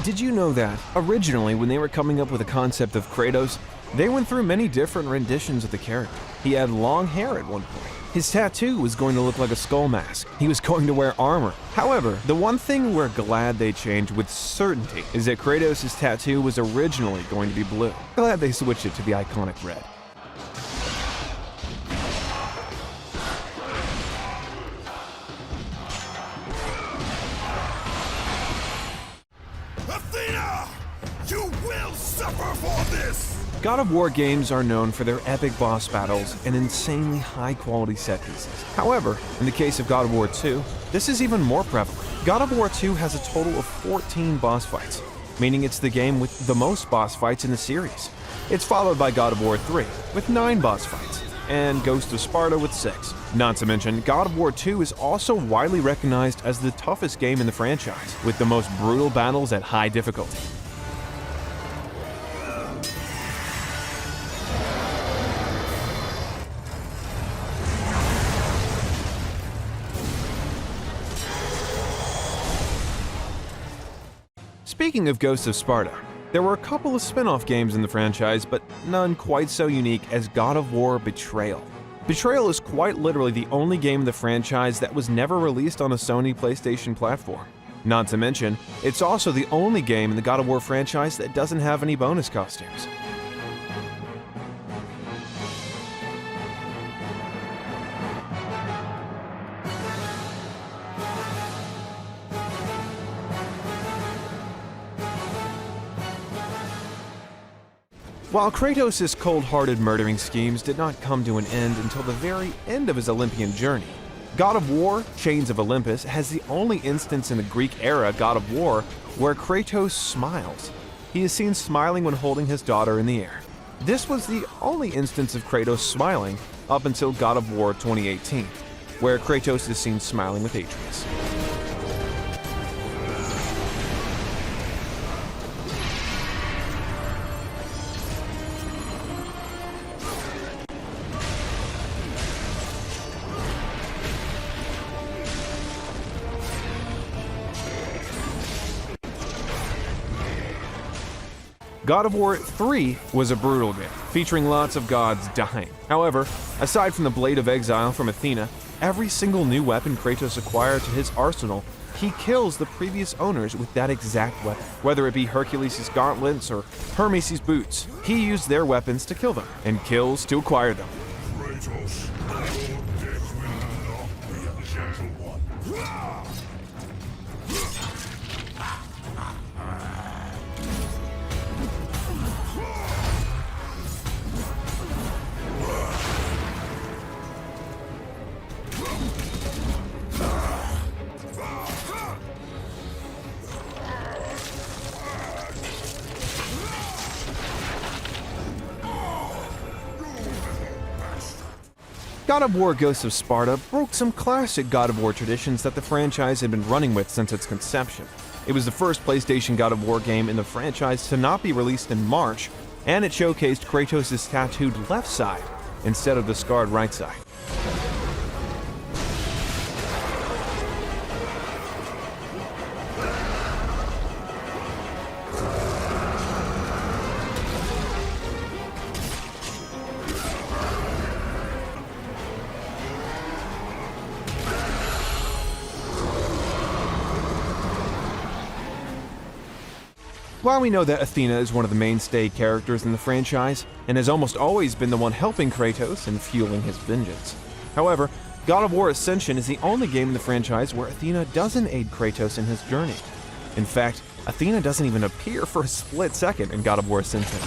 Did you know that, originally when they were coming up with the concept of Kratos, they went through many different renditions of the character. He had long hair at one point. His tattoo was going to look like a skull mask. He was going to wear armor. However, the one thing we're glad they changed with certainty is that Kratos' tattoo was originally going to be blue. Glad they switched it to the iconic red. Athena! You will suffer for this! God of War games are known for their epic boss battles and insanely high-quality set pieces. However, in the case of God of War 2, this is even more prevalent. God of War 2 has a total of 14 boss fights, meaning it's the game with the most boss fights in the series. It's followed by God of War 3, with 9 boss fights, and Ghost of Sparta with 6. Not to mention, God of War 2 is also widely recognized as the toughest game in the franchise, with the most brutal battles at high difficulty. Speaking of Ghost of Sparta, there were a couple of spin-off games in the franchise, but none quite so unique as God of War Betrayal. Betrayal is quite literally the only game in the franchise that was never released on a Sony PlayStation platform. Not to mention, it's also the only game in the God of War franchise that doesn't have any bonus costumes. While Kratos' cold-hearted murdering schemes did not come to an end until the very end of his Olympian journey, God of War, Chains of Olympus has the only instance in the Greek-era God of War where Kratos smiles. He is seen smiling when holding his daughter in the air. This was the only instance of Kratos smiling up until God of War 2018, where Kratos is seen smiling with Atreus. God of War 3 was a brutal game, featuring lots of gods dying. However, aside from the Blade of Exile from Athena, every single new weapon Kratos acquired to his arsenal, he kills the previous owners with that exact weapon. Whether it be Hercules' gauntlets or Hermes' boots, he used their weapons to kill them, and kills to acquire them. Kratos, your death will not be a gentle one. God of War Ghost of Sparta broke some classic God of War traditions that the franchise had been running with since its conception. It was the first PlayStation God of War game in the franchise to not be released in March, and it showcased Kratos' tattooed left side instead of the scarred right side. While we know that Athena is one of the mainstay characters in the franchise, and has almost always been the one helping Kratos and fueling his vengeance. However, God of War Ascension is the only game in the franchise where Athena doesn't aid Kratos in his journey. In fact, Athena doesn't even appear for a split second in God of War Ascension.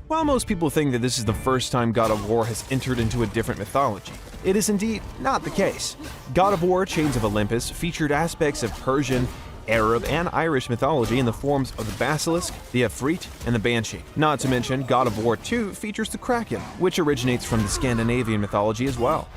While most people think that this is the first time God of War has entered into a different mythology, it is indeed not the case. God of War Chains of Olympus featured aspects of Persian, Arab, and Irish mythology in the forms of the Basilisk, the Ifrit, and the Banshee. Not to mention, God of War 2 features the Kraken, which originates from the Scandinavian mythology as well.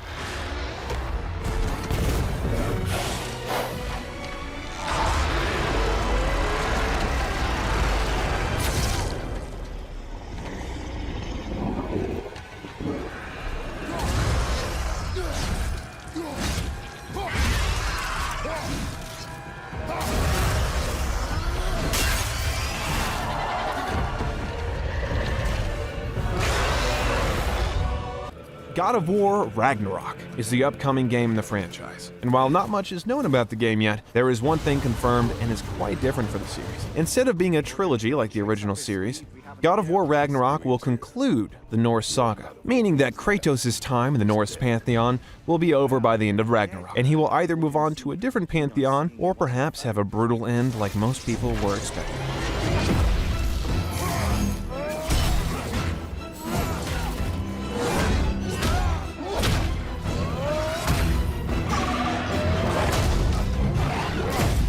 God of War Ragnarok is the upcoming game in the franchise. And while not much is known about the game yet, there is one thing confirmed and is quite different for the series. Instead of being a trilogy like the original series, God of War Ragnarok will conclude the Norse saga, meaning that Kratos' time in the Norse pantheon will be over by the end of Ragnarok, and he will either move on to a different pantheon or perhaps have a brutal end like most people were expecting.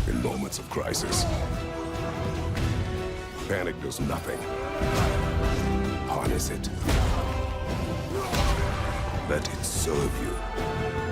In moments of crisis, panic does nothing. Harness it. Let it serve you.